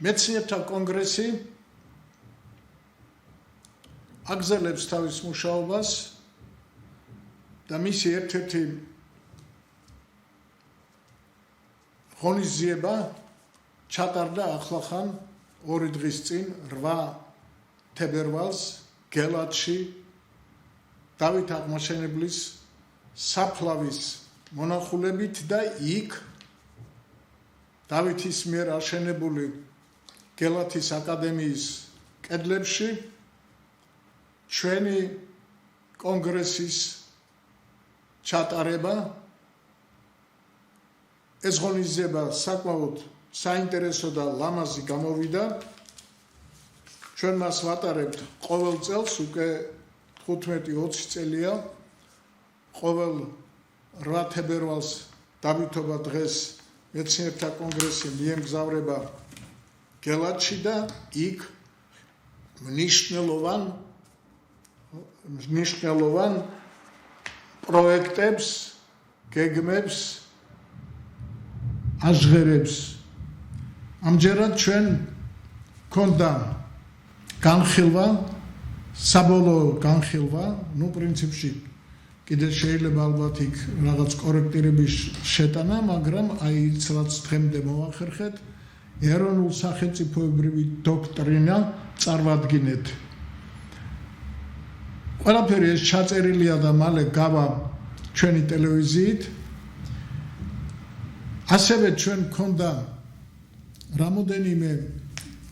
მეცნიერთა კონგრესი აგზელებს თავის მუშაობას და მისი ერთ-ერთი ღონისძიება ჩატარდა ახლახან 2 დღის წინ 8 თებერვალს გელათში დავით აღმაშენებლის საფლავის მონახულებით და იქ დავითის მიერ აშენებული გელათის აკადემიის კედლებში ჩვენი კონგრესის ჩატარება ეს ღონისძიება საკმაოდ საინტერესო და ლამაზი გამოვიდა ჩვენ მას ვატარებთ ყოველ წელს უკვე 15-20 წელია ყოველ 8 თებერვალს დავითობა დღეს მეცნიერთა კონგრესი მიემგზავრება გელათში და იქ მნიშვნელოვან პროექტებს, გეგმებს აჟღერებს. ამჯერად ჩვენ გქონდა განხილვა, საბოლოო განხილვა, პრინციპში კიდე შეიძლება ალბათ იქ რაღაც კორექტირების შეტანა, მაგრამ ის რაც დღემდე მოახერხეთ, ეროვნულ სახელმწიფოებრივი დოქტრინა წარმოვადგინეთ. ყველაფერი ეს ჩაწერილია და მალე გავა ჩვენი ტელევიზიით. ასევე ჩვენ გქონდა რამოდენიმე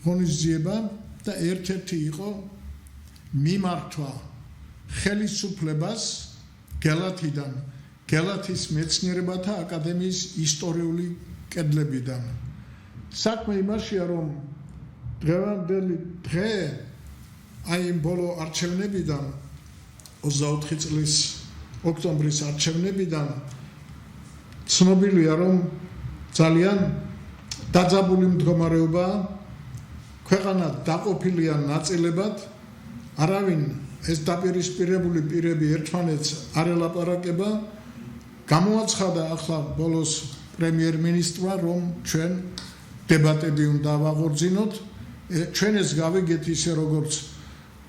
ღონისძიება და ერთ-ერთი იყო მიმართვა ხელისუფლებას გელათიდან, გელათის მეცნიერებათა აკადემიის ისტორიული კედლებიდან. საქმე იმაშია, რომ დღევანდელი დღე აი იმ ბოლო არჩევნებიდან 24 წლის ოქტომბრის არჩევნებიდან ცნობილია, რომ ძალიან დაძაბული მდგომარეობაა, ქვეყანა დაყოფილია ნაწილებად, არავინ ეს დაპირისპირებული პირები ერთმანეთს არ ელაპარაკება. გამოაცხადა ახლა ბოლოს პრემიერ-მინისტრმა, რომ ჩვენ დებატები უნდა ვაღორძინოთ, ჩვენ ეს გავიგეთ ისე როგორც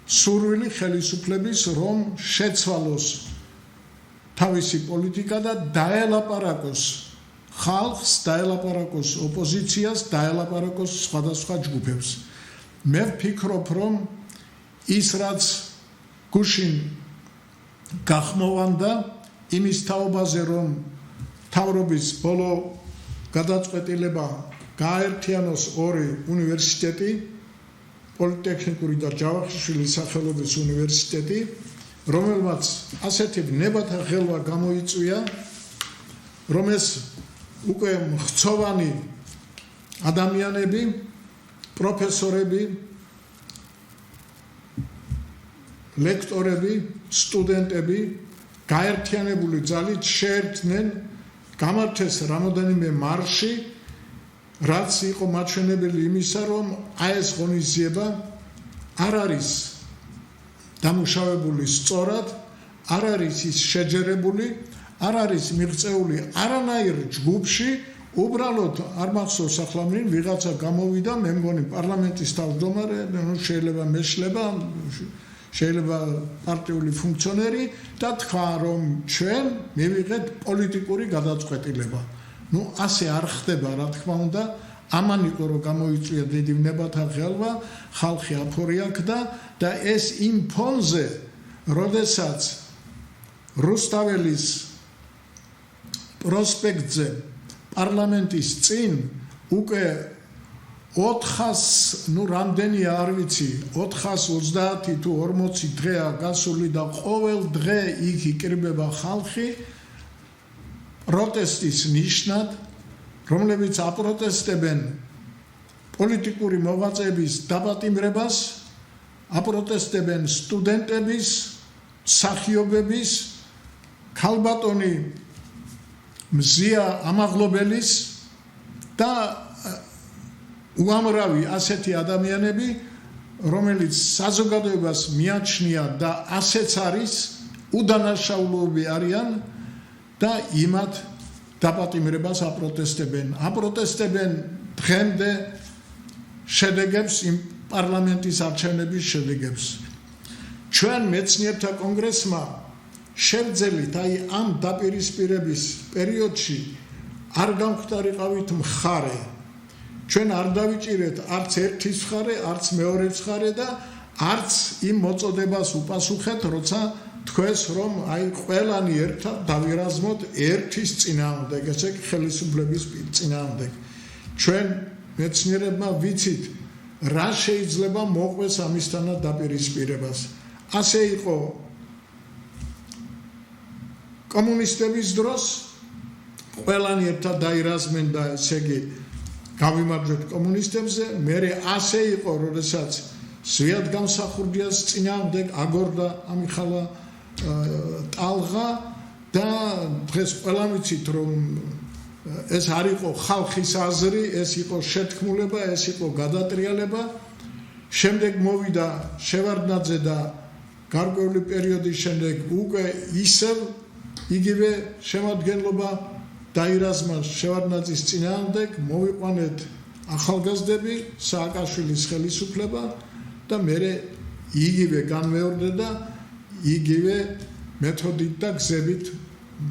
სურვილი ხელისუფლების, რომ შეცვალოს თავისი პოლიტიკა და დაელაპარაკოს ხალხს, დაელაპარაკოს ოპოზიციას, დაელაპარაკოს სხვადასხვა ჯგუფებს. მე ვფიქრობ, რომ ის რაც გუშინ გახმოვანდა იმის თაობაზე, რომ მთავრობის ბოლო გადაწყვეტილება გააერთიანოს 2 უნივერსიტეტი, პოლიტექნიკური და ჯავახიშვილის სახელობის უნივერსიტეტი, რომელმაც ასეთი ვნებათა ხელვა გამოიწვია, რომ ეს უკვე მხცოვანი ადამიანები, პროფესორები, ლექტორები, სტუდენტები გაერთიანებული ძალით შეერთდნენ, გამართეს რამოდენიმე მარში, რაც იყო მაჩვენებელი იმისა, რომ აი ეს ღონისძიება არ არის დამუშავებული სწორად, არ არის ის შეჯერებული, არ არის მიღწეული არანაირ ჯგუფში, უბრალოდ არ მახსოვს ახლა ვიღაცა გამოვიდა, მე მგონი პარლამენტის თავმჯდომარე, შეიძლება მეშლება, შეიძლება პარტიული ფუნქციონერი და თქვა, რომ ჩვენ მივიღეთ პოლიტიკური გადაწყვეტილება. ასე არ ხდება, რა თქმა უნდა, ამან იყო რომ გამოიწვია დიდი ვნებათა ხელვა, ხალხი აფორიაქდა და ეს იმ ფონზე, როდესაც რუსთაველის პროსპექტზე პარლამენტის წინ უკვე 400 რამდენია არ ვიცი 430 თუ 40 დღეა გასული და ყოველ დღე იქ იკრიბება ხალხი პროტესტის ნიშნად, რომლებიც აპროტესტებენ პოლიტიკური მოღვაწეების დაპატიმრებას, აპროტესტებენ სტუდენტების, მსახიობების, ქალბატონი მზია ამაღლობელის და უამრავი ასეთი ადამიანები, რომელიც საზოგადოებას მიაჩნია და ასეც არის, უდანაშაულოები არიან და იმათ დაპატიმრებას აპროტესტებენ. აპროტესტებენ დღემდე შედეგებს იმ პარლამენტის არჩევნების შედეგებს ჩვენ მეცნიერთა კონგრესმა შევძელით აი ამ დაპირისპირების პერიოდში არ გამختარიყავით მხარე ჩვენ არ დავიჭირეთ არც ერთის მხარე არც მეორეს მხარე და არც იმ მოწოდებას უპასუხეთ როცა თქვენს რომ აი ყველანი ერთად დავირაზმოთ ერთის წინააღმდეგ ესე იგი ხელისუფლების წინააღმდეგ ჩვენ მეცნიერებმა ვიცით რა შეიძლება მოყვეს ამისთანავ დაპირისპირებას ასე იყო კომუნისტების დროს ყველანი ერთად დაირაზმენ და ესე იგი გავიმარჯვეთ კომუნისტებზე მერე ასე იყო როდესაც ზვიად გამსახურდიას წინააღმდეგ აგორდა ამიხალა ტალღა და დღეს ყველამ ვიცით რომ ეს არ იყო ხალხის აზრი ეს იყო შეთქმულება ეს იყო გადატრიალება შემდეგ მოვიდა შევარდნაძე და გარკვეული პერიოდის შემდეგ უკვე ისევ იგივე შემადგენლობა დაირაზმა შევარდნაძის წინააღმდეგ მოვიყვანეთ ახალგაზრდები სააკაშვილის ხელისუფლება და მერე იგივე განმეორდა იგივე მეთოდით და გზებით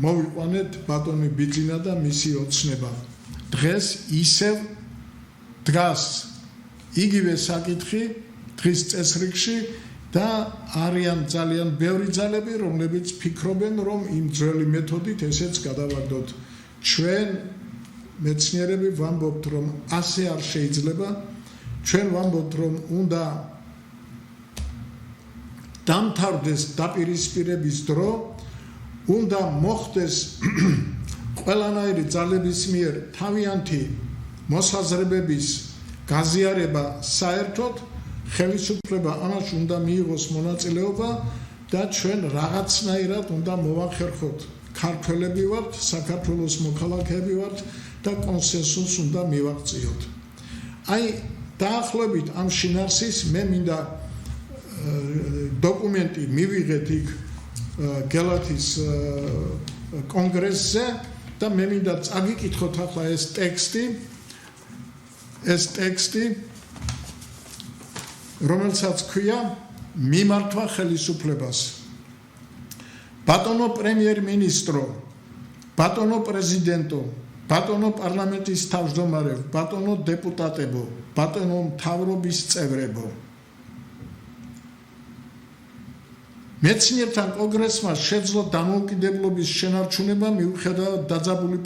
მოვიყვანეთ ბატონი ბიძინა და მისი ოცნება დღეს ისევ დგას იგივე საკითხი დღის წესრიგში და არიან ძალიან ბევრი ძალები რომლებიც ფიქრობენ რომ იმ ძველი მეთოდით ესეც გადავაგდოთ ჩვენ მეცნიერები ვამბობთ რომ ასე არ შეიძლება ჩვენ ვამბობთ რომ უნდა დამთავრდეს დაპირისპირების დრო უნდა მოხდეს ყველანაირი ძალების მიერ თავიანთი მოსაზრებების გაზიარება საერთოდ ხელისუფლება ამაში უნდა მიიღოს მონაწილეობა და ჩვენ რაღაცნაირად უნდა მოვახერხოთ ქართველები ვართ საქართველოს მოქალაქეები ვართ და კონსენსუსს უნდა მივაღწიოთ აი დაახლოებით ამ შინაარსის მე მინდა დოკუმენტი მივიღეთ იქ გელათის კონგრესზე და მე მინდა წაგიკითხოთ ახლა ეს ტექსტი რომელსაც ქვია მიმართვა ხელისუფლებას ბატონო პრემიერ-მინისტრო ბატონო პრეზიდენტო ბატონო პარლამენტის თავმჯდომარე ბატონო დეპუტატებო ბატონო მთავრობის წევრებო მეცნიერთა კონგრესმა შეძლო დამოუკიდებლობის შენარჩუნება მიუხედავად დაძაბული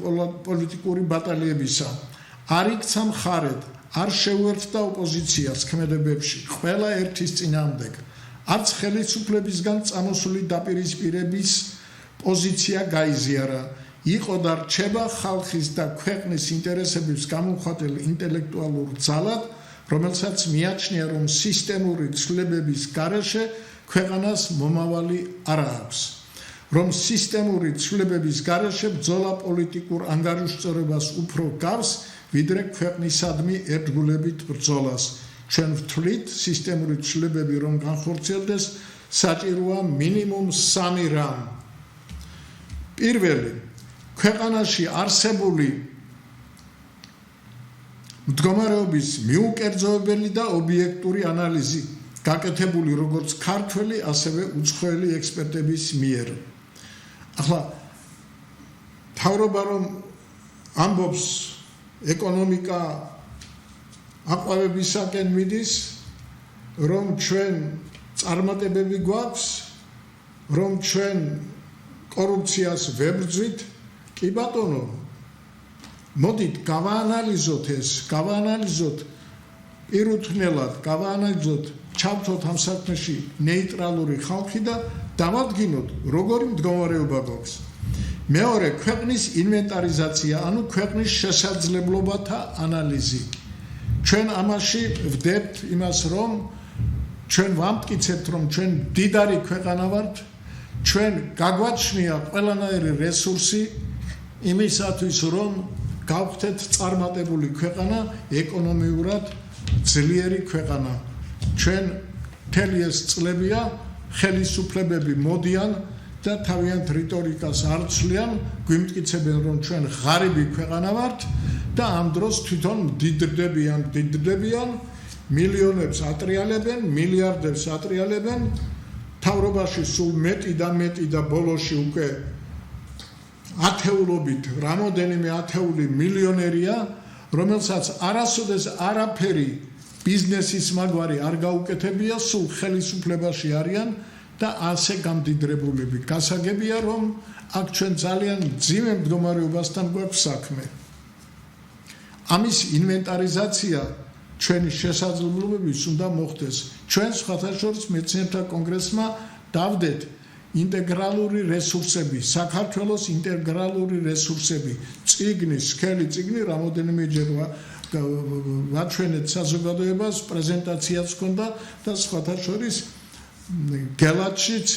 პოლიტიკური ბატალიებისა არ იქცა მხარედ არ შეუერთდა ოპოზიციას ქმედებებში ყველა ერთის წინააღმდეგ არც ხელისუფლებისგან წამოსული დაპირისპირების პოზიცია გაიზიარა იყო და რჩება ხალხის და ქვეყნის ინტერესების გამომხატველ ინტელექტუალურ ძალად რომელსაც მიაჩნია რომ სისტემური ცვლილებების გარეშე ქვეყანას მომავალი არ აქვს რომ სისტემური ცვლილებების გარეშე ბრძოლა პოლიტიკურ ანგარიშწორებას უფრო გავს ვიდრე ქვეყნისადმი ერთგულებით ბრძოლას ჩვენ ვთვლით სისტემური ცვლილებები რომ განხორციელდეს საჭიროა მინიმუმ 3 რამ პირველი ქვეყანაში არსებული მდგომარეობის მიუკერძოებელი და ობიექტური ანალიზი გაკეთებული როგორც ქართველი ასევე უცხოელი ექსპერტების მიერ ახლა თავრობა რომ ამბობს ეკონომიკა აყვავებისაკენ მიდის რომ ჩვენ წარმატებები გვაქვს რომ ჩვენ კორუფციას ვებრძვით კი ბატონო მოდით გავაანალიზოთ ეს გავაანალიზოთ პირუთვნელად გავაანალიზოთ ჩავთოთ ამ საქმეში ნეიტრალური ხალხი და დავადგინოთ როგორი მდგომარეობა გვაქვს მეორე ქვეყნის ინვენტარიზაცია ანუ ქვეყნის შესაძლებლობათა ანალიზი ჩვენ ამაში ვდებთ იმას რომ ჩვენ ვამტკიცებთ რომ ჩვენ დიდარი ქვეყანა ვართ ჩვენ გაგვაჩნია ყველანაირი რესურსი იმისათვის რომ გავხდეთ წარმატებული ქვეყანა ეკონომიურად ძლიერი ქვეყანა ჩვენ მთელი ეს წლებია ხელისუფლებები მოდიან და თავიანთ რიტორიკას არ ცვლიან გვიმტკიცებენ რომ ჩვენ ღარიბი ქვეყანა ვართ და ამ დროს თვითონ დიდდებიან მილიონებს ატრიალებენ, მილიარდებს ატრიალებენ, თავრობაში სულ მეტი და ბოლოში უკვე ათეულობით, რამოდენიმე ათეული მილიონერია, რომელსაც არასოდეს არაფერი ბიზნესის მაგვარი არ გაუკეთებია, სულ ხელისუფლებაში არიან და ასე გამდიდრებულები. გასაგებია, რომ აქ ჩვენ ძალიან მძიმე მდგომარეობასთან გვაქვს საქმე. ამის ინვენტარიზაცია ჩვენი შესაძლებლობების უნდა მოხდეს. ჩვენ სხვათაშორის მეცნიერთა კონგრესმა დავდეთ ინტეგრალური რესურსები, საქართველოს ინტეგრალური რესურსები, წიგნი, სქელი წიგნი, რამოდენიმეჯერ ვაჩვენეთ საზოგადოებას, პრეზენტაციაც ჰქონდა და სხვათაშორის გელათშიც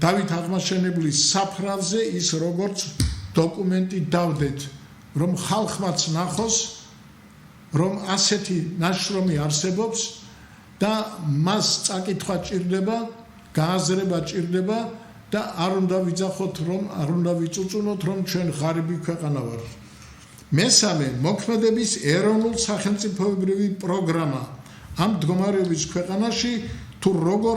დავით აღმაშენებლის საფრავზე ის როგორც დოკუმენტი დავდეთ, რომ ხალხმაც ნახოს, რომ ასეთი ნაშრომი არსებობს და მას წაკითხვა ჭირდება, გააზრება ჭირდება და არ უნდა ვიძახოთ, რომ არ უნდა ვიწუწუნოთ, რომ ჩვენ ღარიბი ქვეყანა ვართ. მესამე, მოქმედების ეროვნულ სახელმწიფოებრივი პროგრამა ამ მდგომარეობის ქვეყანაში თუ როგორ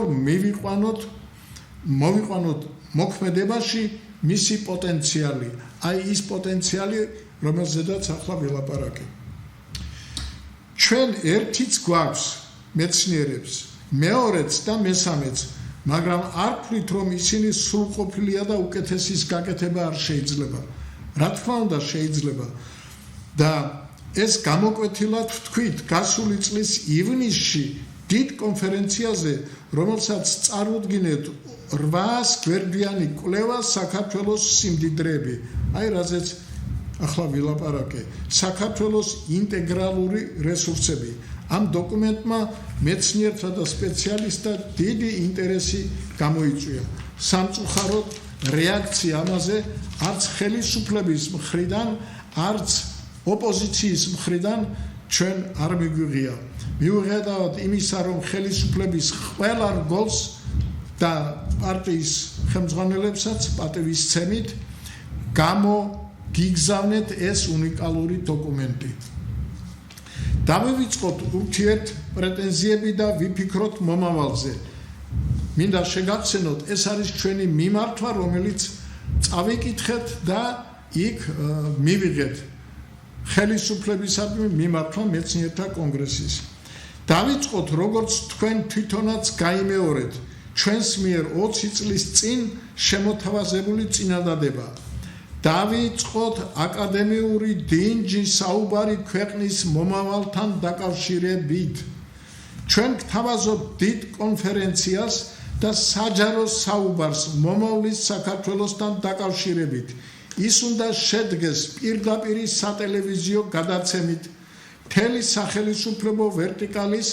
მოვიყვანოთ მოქმედებაში მისი პოტენციალი, აი ის პოტენციალი, რომელზედაც ახლა ვილაპარაკე. ჩვენ ერთიც გვაქვს მეცნიერებს, მეორეც და მესამეც, მაგრამ არ ვთვლით, რომ ისინი სრულყოფილია და უკეთესის გაკეთება არ შეიძლება. რა თქმა უნდა შეიძლება და ეს გამოკვეთილად ვთქვით გასული წლის ივნისში დიდ კონფერენციაზე, რომელსაც წარუდგინეთ 800 გვერდიანი კვლევა საქართველოს სიმდიდრეები. აი რაზეც ახლა ვილაპარაკე, საქართველოს ინტეგრალური რესურსები. ამ დოკუმენტმა მეცნიერთა და სპეციალისტთა დიდი ინტერესი გამოიწვია. სამწუხაროდ რეაქცია ამაზე არც ხელისუფლების მხრიდან, არც ოპოზიციის მხრიდან ჩვენ არ მიგვიღია. მიუხედავად იმისა, რომ ხელისუფლების ყველა რგოლს და პარტიის ხელმძღვანელებსაც პატივისცემით გიგზავნეთ ეს უნიკალური დოკუმენტი. დავივიწყოთ ურთიერთ პრეტენზიები და ვიფიქროთ მომავალზე. მინდა შეგახსენოთ, ეს არის ჩვენი მიმართვა, რომელიც წავიკითხეთ და იქ მივიღეთ ხელისუფლებისადმი მიმართვა მეცნიერთა კონგრესის. დავიწყოთ, როგორც თქვენ თვითონაც გაიმეორეთ, ჩვენს მიერ 20 წლის წინ შემოთავაზებული წინადადება. დავიწყოთ აკადემიური დინჯი საუბარი ქვეყნის მომავალთან დაკავშირებით. ჩვენ გთავაზობთ დიდ კონფერენციას და საჯარო საუბარს მომავლის საქართველოსთან დაკავშირებით. ის უნდა შედგეს პირდაპირი სატელევიზიო გადაცემით, მთელი სახელმწიფო ვერტიკალის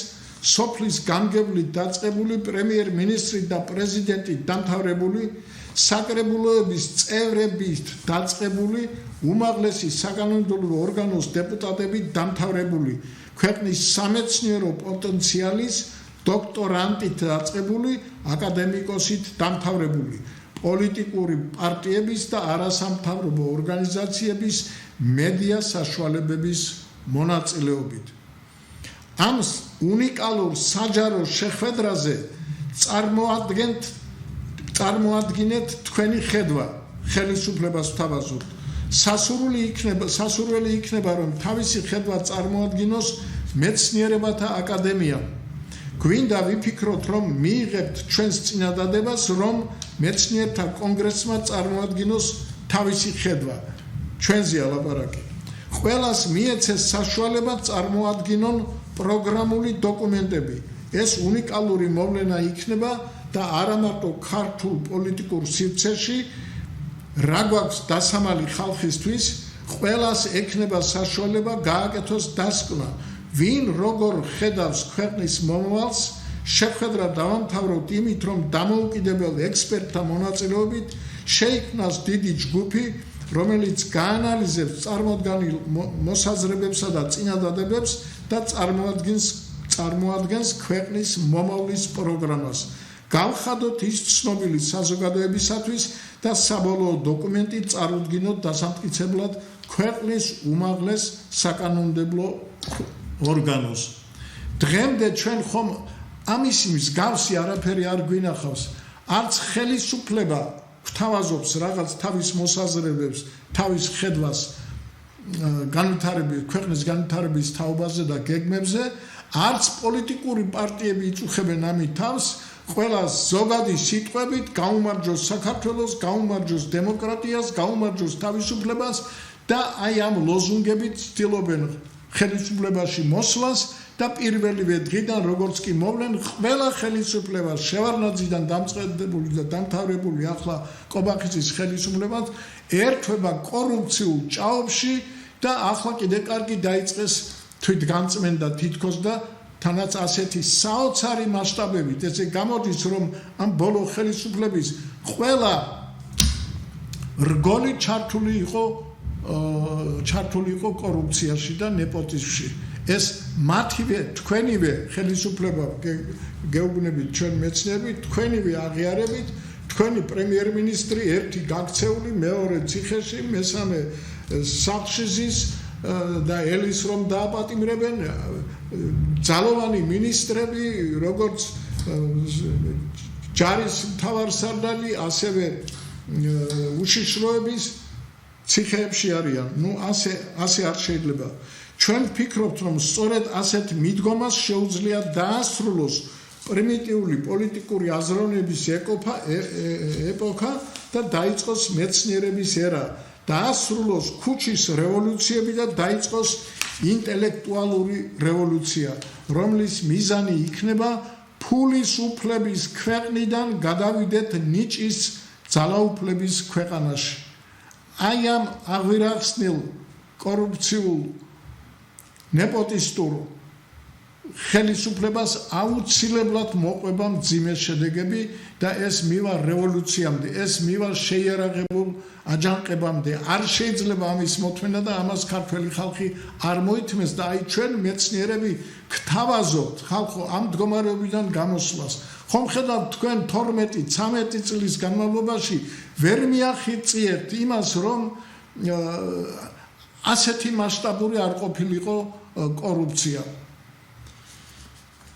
სოფლის გამგებლით დაწყებული პრემიერ-მინისტრი და პრეზიდენტი დამთავრებული, საკრებულოების წევრებით დაწყებული, უმაღლესი საკანონმდებლო ორგანოს დეპუტატებით დამთავრებული, ქვეყნის სამეცნიერო პოტენციალის დოქტორანტით დაწყებული, აკადემიკოსით დამთავრებული, პოლიტიკური პარტიების და არასამთავრობო ორგანიზაციების მედია საშუალებების მონაწილეობით. ამ უნიკალურ საჯარო შეხვედრაზე წარმოადგენთ თქვენი ხედვა, ხელისუფლებას ვთავაზობთ. სასურველი იქნება, რომ თავისი ხედვა წარმოადგინოს მეცნიერებათა აკადემია. გვინდა ვიფიქროთ, რომ მიიღებთ ჩვენს წინადადებას, რომ მეცნიერთა კონგრესმა წარმოადგინოს თავისი ხედვა. ჩვენზეა ლაპარაკი. ყველას მიეცეს საშუალება წარმოადგინონ პროგრამული დოკუმენტები. ეს უნიკალური მოვლენა იქნება და არა მარტო ქართულ პოლიტიკურ სივრცეში, რა გვაქვს დასამალი ხალხისთვის, ყველას ექნება საშუალება გააკეთოს დასკვნა, ვინ როგორ ხედავს ქვეყნის მომავალს. შეხვედრა დავამთავროთ იმით, რომ დამოუკიდებელ ექსპერტთა მონაწილეობით შეიქმნას დიდი ჯგუფი, რომელიც გაანალიზებს წარმოდგენილ მოსაზრებებსა და წინადადებებს და წარმოადგენს ქვეყნის მომავლის პროგრამას. გავხადოთ ის ცნობილი საზოგადოებისათვის და საბოლოო დოკუმენტი წარუდგინოთ დასამტკიცებლად ქვეყნის უმაღლეს საკანონმდებლო ორგანოს. დღემდე ჩვენ ხომ ამის მსგავსი არაფერი არ გვინახავს. არც ხელისუფლება გვთავაზობს რაღაც თავის მოსაზრებებს, თავის ხედვას ქვეყნის განვითარების თაობაზე და გეგმებზე, არც პოლიტიკური პარტიები იწუხებენ ამით თავს, ყველა ზოგადი სიტყვებით გაუმარჯოს საქართველოს, გაუმარჯოს დემოკრატიას, გაუმარჯოს თავისუფლებას და აი ამ ლოზუნგებით ცდილობენ ხელისუფლებაში მოსვლას და პირველივე დღიდან როგორც კი მოვლენ ყველა ხელისუფლება შევარდნაძიდან დამწყებული და დამთავრებული ახლა კობახიძის ხელისუფლებას ერთვება კორუფციულ ჭაობში და ახლა კიდე კარგი დაიწყეს თვითგანწმენდა თითქოს და თანაც ასეთი საოცარი მასშტაბებით ესე გამოდის რომ ამ ბოლო ხელისუფლების ყველა რგოლი ჩართული იყო კორუფციაში და ნეპოტიზმში ეს მათივე თქვენივე ხელისუფლება გეუბნებით ჩვენ მეცნიერები თქვენივე აღიარებით თქვენი პრემიერ-მინისტრი ერთი გაქცეული მეორე ციხეში მესამე სახლში ზის და ელის რომ დააპატიმრებენ ძალოვანი მინისტრები როგორც ჯარის მთავარსარდალი ასევე უშიშროების ციხეებში არიან ნუ ასე არ შეიძლება ჩვენ ვფიქრობთ რომ სწორედ ასეთ მიდგომას შეუძლია დაასრულოს პრიმიტიული პოლიტიკური აზროვნების ეპოქა და დაიწყოს მეცნიერების ერა დაასრულოს ქუჩის რევოლუციები და დაიწყოს ინტელექტუალური რევოლუცია რომლის მიზანი იქნება ფულის უფლების ქვეყნიდან გადავიდეთ ნიჭის ძალაუფლების ქვეყანაში აი ამ აღვირახსნილ კორუფციულ ნეპოტისტურ ხელისუფლებას აუცილებლად მოყვება მძიმე შედეგები და ეს მივა რევოლუციამდე, ეს მივა შეიარაღებულ აჯანყებამდე. არ შეიძლება ამის მოთმენა და ამას ქართველი ხალხი არ მოითმეს და აი ჩვენ მეცნიერები გთავაზობთ ხალხო ამ მდგომარეობიდან გამოსვლას. ხომ ხედავთ თქვენ 12-13 წლის განმავლობაში ვერ მიახიწიებთ იმას რომ ასეთი მასშტაბური არ ყოფილიყო კორუფცია.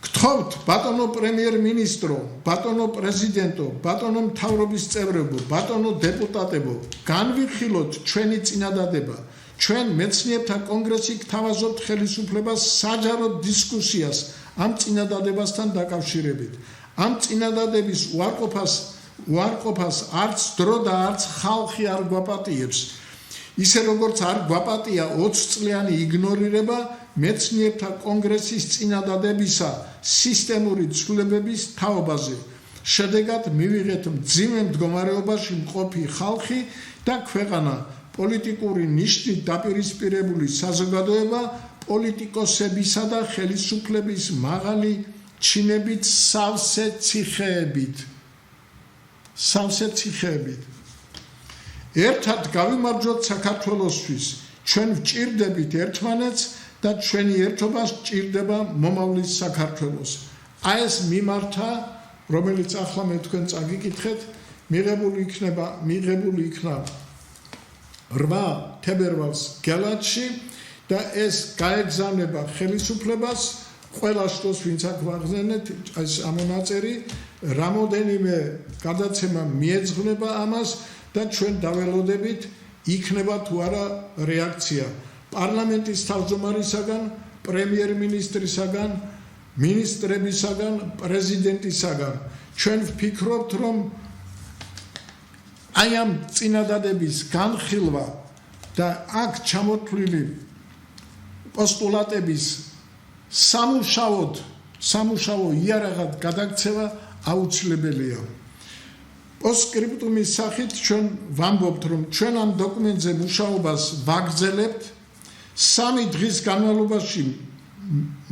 გთხოვთ ბატონო პრემიერ-მინისტრო, ბატონო პრეზიდენტო, ბატონო მთავრობის წევრებო, ბატონო დეპუტატებო, განვიხილოთ ჩვენი წინადადება. ჩვენ მეცნიერთა კონგრესი გთავაზობთ ხელისუფლებას საჯარო დისკუსიას ამ წინადადებასთან დაკავშირებით. ამ წინადადების უარყოფას არც დრო და არც ხალხი არ გვაპატიებს. ისე როგორც არ გვაპატია 20 წლიანი იგნორირება მეცნიერთა კონგრესის წინადადებისა სისტემური ცვლილებების თაობაზე. შედეგად მივიღეთ მძიმე მდგომარეობაში მყოფი ხალხი და ქვეყანა, პოლიტიკური ნიშნით დაპირისპირებული საზოგადოება, პოლიტიკოსებისა და ხელისუფლების მაღალი ჩინებით სავსე ციხეებით. ერთად გავიმარჯვოთ საქართველოსთვის, ჩვენ ვჭირდებით ერთმანეთს და ჩვენი ერთობა სჭირდება მომავლის საქართველოს. აი ეს მიმართა, რომელიც ახლა მე თქვენ წაგიკითხეთ, მიღებული იქნა 8 თებერვალს გელათში და ეს გაეგზავნება ხელისუფლებას ყველა შტოს ვინც აქ ვახსენეთ ეს ამონაწერი რამოდენიმე გადაცემა მიეძღვნება ამას და ჩვენ დაველოდებით იქნება თუ არა რეაქცია პარლამენტის თავმჯდომარისაგან, პრემიერ-მინისტრისაგან, მინისტრებისაგან, პრეზიდენტისაგან. ჩვენ ვფიქრობთ, რომ აი ამ წინადადების განხილვა და აქ ჩამოთვლილი პოსტულატების სამუშაო იარაღად გადაქცევა აუცილებელია. პოსტსკრიპტუმის სახით ჩვენ ვამბობთ, რომ ჩვენ ამ დოკუმენტზე მუშაობას ვაგრძელებთ 3 დღის განმავლობაში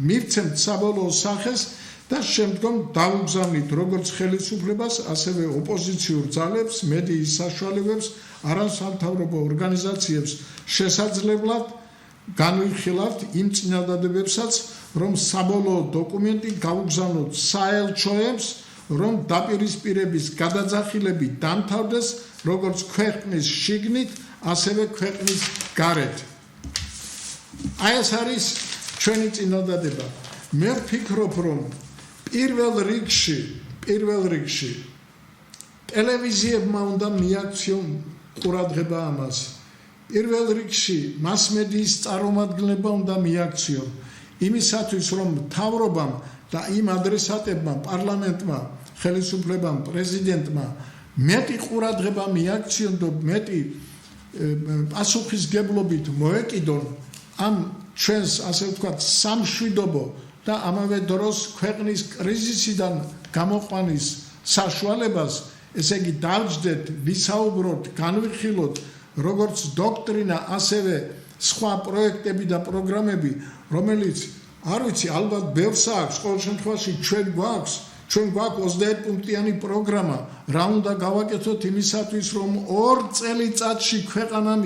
მივცემთ საბოლოო სახეს და შემდგომ დავუგზავნით როგორც ხელისუფლებას, ასევე ოპოზიციურ ძალებს, მედიის საშუალებებს, არასამთავრობო ორგანიზაციებს შესაძლებლად განვიხილავთ იმ წინადადებებსაც, რომ საბოლოო დოკუმენტი გავუგზავნოთ საელჩოებს, რომ დაპირისპირების გადაძახილები დამთავრდეს როგორც ქვეყნის შიგნით, ასევე ქვეყნის გარეთ. აი ეს არის ჩვენი წინადადება. მე ვფიქრობ, რომ პირველ რიგში ტელევიზიებმა უნდა მიაქციონ ყურადღება ამას. პირველ რიგში მასმედიის წარმომადგენლებმა უნდა მიაქციონ იმისათვის, რომ მთავრობამ და იმ ადრესატებმა, პარლამენტმა, ხელისუფლებამ, პრეზიდენტმა მეტი ყურადღება მიაქციონ და მეტი პასუხისგებლობით მოეკიდონ ამ ჩვენს, ასე ვთქვათ, სამშვიდობო და ამავე დროს ქვეყნის კრიზისიდან გამოყვანის საშუალებას, ესე იგი დავჯდეთ, ვისაუბროთ, განვიხილოთ როგორც დოქტრინა, ასევე სხვა პროექტები და პროგრამები, რომელიც არ ვიცი, ალბათ ბევრს აქვს, ყოველ შემთხვევაში ჩვენ გვაქვს 21 პუნქტიანი პროგრამა, რა უნდა გავაკეთოთ იმისათვის, რომ 2 წელიწადში ქვეყანამ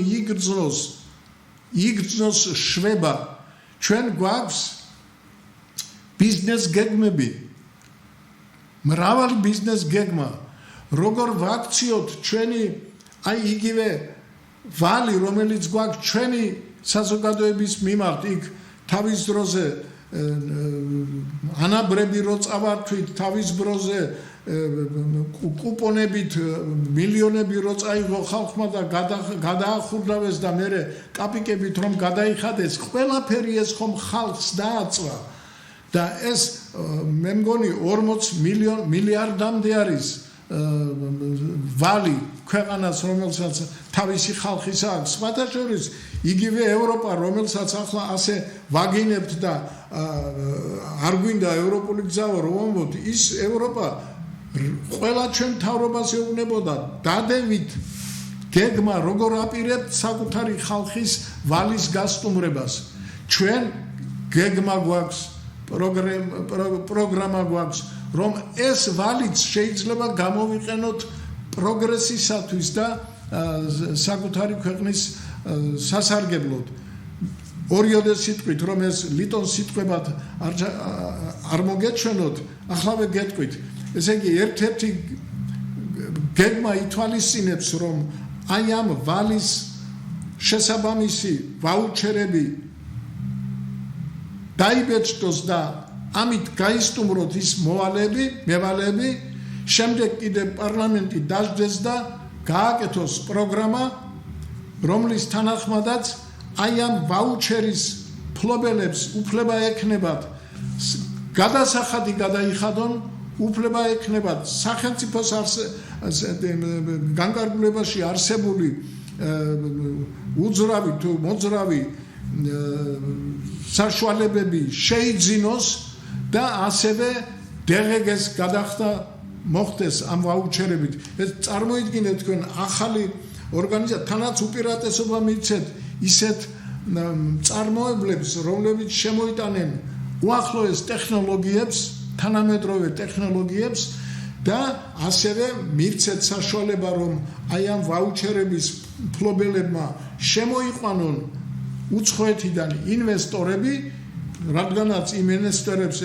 იგრძნოს შვება. ჩვენ გვაქვს ბიზნეს გეგმები, მრავალი ბიზნეს გეგმა, როგორ ვაქციოთ ჩვენი აი იგივე ვალი, რომელიც გვაქვს ჩვენი საზოგადოების მიმართ, იქ თავის დროზე ანაბრები რო წავართვით, თავის დროზე კუპონებით მილიონები რო წაიღო ხალხმა და გადაახურდავეს და მერე კაპიკებით რომ გადაიხადეს, ყველაფერი ეს ხომ ხალხს დააწვა და ეს მე მგონი 40 მილიარდამდე არის ვალი ქვეყანას, რომელსაც თავისი ხალხის აქვს. სხვათა შორის იგივე ევროპა, რომელსაც ახლა ასე ვაგინებთ და არ გვინდა ევროპული გზავა რომ ვამბობთ, ის ევროპა ყველა ჩვენ მთავრობას ეუბნებოდა დადევით გეგმა, როგორ აპირებთ საკუთარი ხალხის ვალის გასტუმრებას. ჩვენ გეგმა გვაქვს, პროგრამა გვაქვს, რომ ეს ვალიც შეიძლება გამოვიყენოთ პროგრესისათვის და საკუთარი ქვეყნის სასარგებლოდ. ორიოდე სიტყვით, რომ ეს ლიტონ სიტყვებად არ მოგეჩვენოთ, ახლა გეტყვით. ესე იგი, ერთ-ერთი გეგმა ითვალისწინებს, რომ აი ამ ვალის შესაბამისი ვაუჩერები დაიბეჭდოს და ამით გაისტუმროთ ის მევალები, შემდეგ კიდე პარლამენტი დაждდეს და გააკეთოს პროგრამა, რომლის თანახმადაც აი ამ ვაუჩერის ფლობელებს უფლება ექნებათ გადასახადი გადაიხადონ, უფლება ექნებათ სახელმწიფოს განკარგულებაში არსებული უძრავი თუ მოძრავი საშუალებები შეიძინოს და ასევე დღგ-ს გადახდა მოხდეს ამ ვაუჩერებით. ეს წარმოიდგინეთ თქვენ ახალი ორგანიზაცია, თანაც უპირატესობა მიცეთ ისეთ წარმოებლებს, რომლებიც შემოიტანენ უახლოეს ტექნოლოგიებს, თანამედროვე ტექნოლოგიებს და ასევე მიცეთ საშუალება, რომ აი ამ ვაუჩერების ფლობელებმა შემოიყვანონ უცხოეთიდან ინვესტორები, რადგანაც იმ ინვესტორებს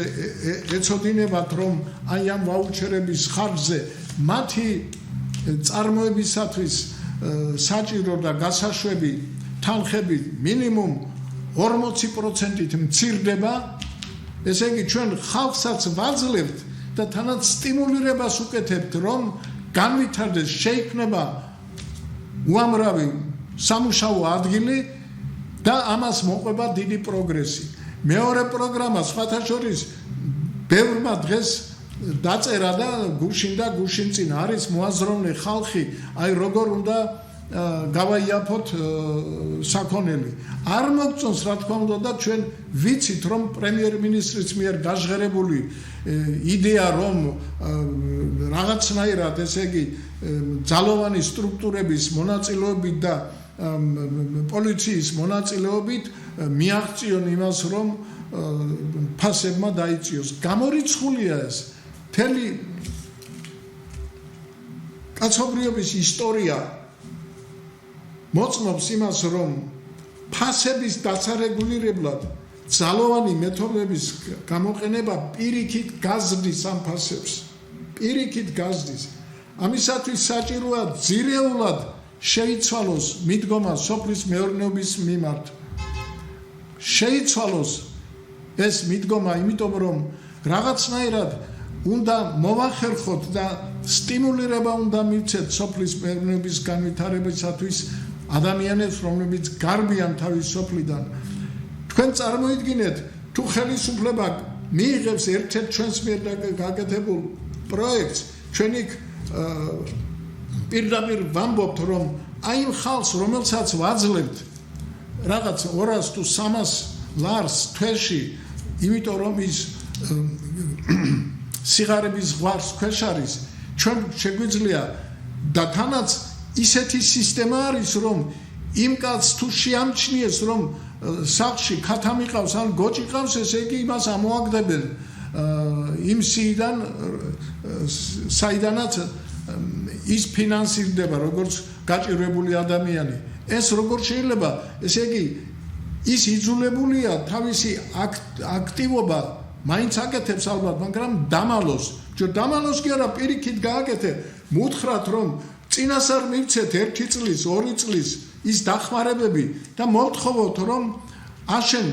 ეცოდინებათ, რომ აი ამ ვაუჩერების ხარჯზე მათი წარმოებისათვის საჭირო და გასაშვები თანხები მინიმუმ 40%-ით მცირდება. ესე იგი, ჩვენ ხალხსაც ვაძლევთ და თანაც სტიმულირებას უკეთებთ, რომ განვითარდეს, შეიქმნება უამრავი სამუშაო ადგილი და ამას მოყვება დიდი პროგრესი. მეორე პროგრამა, სხვათა შორის, ბევრმა დღეს დაწერა და გუშინ და გუშინწინ არის მოაზროვნე ხალხი, აი როგორ უნდა გავაიაფოთ საქონელი. არ მოგწონს, რა თქმა უნდა, და ჩვენ ვიცით, რომ პრემიერ-მინისტრის მიერ გაჟღერებული იდეა, რომ რაღაცნაირად, ესე იგი, ძალოვანი სტრუქტურების მონაწილეობით და პოლიციის მონაწილეობით მიაღწიონ იმას, რომ ფასებმა დაიწიოს. გამორიცხულია ეს. მთელი კაცობრიობის ისტორია მოწმობს იმას, რომ ფასების დაცარეგულირებლად ძალოვანი მეთოდების გამოყენება პირიქით გაზრდის ამ ფასებს. პირიქით გაზრდის. ამისათვის საჭიროა ძირეულად შეიცვალოს მიდგომა სოფლის მეურნეობის მიმართ. შეიცვალოს ეს მიდგომა, იმიტომ რომ რაღაცნაირად უნდა მოვახერხოთ და სტიმულირება უნდა მივცეთ სოფლის მეურნეობის განვითარებისათვის ადამიანებს, რომლებიც გარბიან თავის სოფლიდან. თქვენ წარმოიდგინეთ, თუ ხელისუფლება მიიღებს ერთ-ერთ ჩვენს მიერ გაკეთებულ პროექტს, ჩვენ იქ პირდაპირ ვამბობთ, რომ აი იმ ხალხს, რომელსაც ვაძლევთ რაღაც 200 თუ 300 ლარს თვეში, იმიტომ რომ ის სიღარიბის ზღვარს ქვეშ არის, ჩვენ შეგვიძლია და თანაც ისეთი სისტემა არის, რომ იმ კაცს თუ შეამჩნიეს, რომ სახლში ქათა მიყავს ან გოჭი ყავს, ესე იგი იმას ამოაგდებენ იმ სიიდან, საიდანაც ის ფინანსირდება, როგორც გაჭირვებული ადამიანი. ეს როგორ შეიძლება, ესე იგი ის იძულებულია თავისი აქტივობა მაინც აკეთებს ალბათ, მაგრამ დამალოს. დამალოს კი არა, პირიქით გააკეთე, მუთხრათ რომ წინასწარ მივცეთ 1 წლის, 2 წლის ის დახმარებები და მოვთხოვოთ რომ აშენ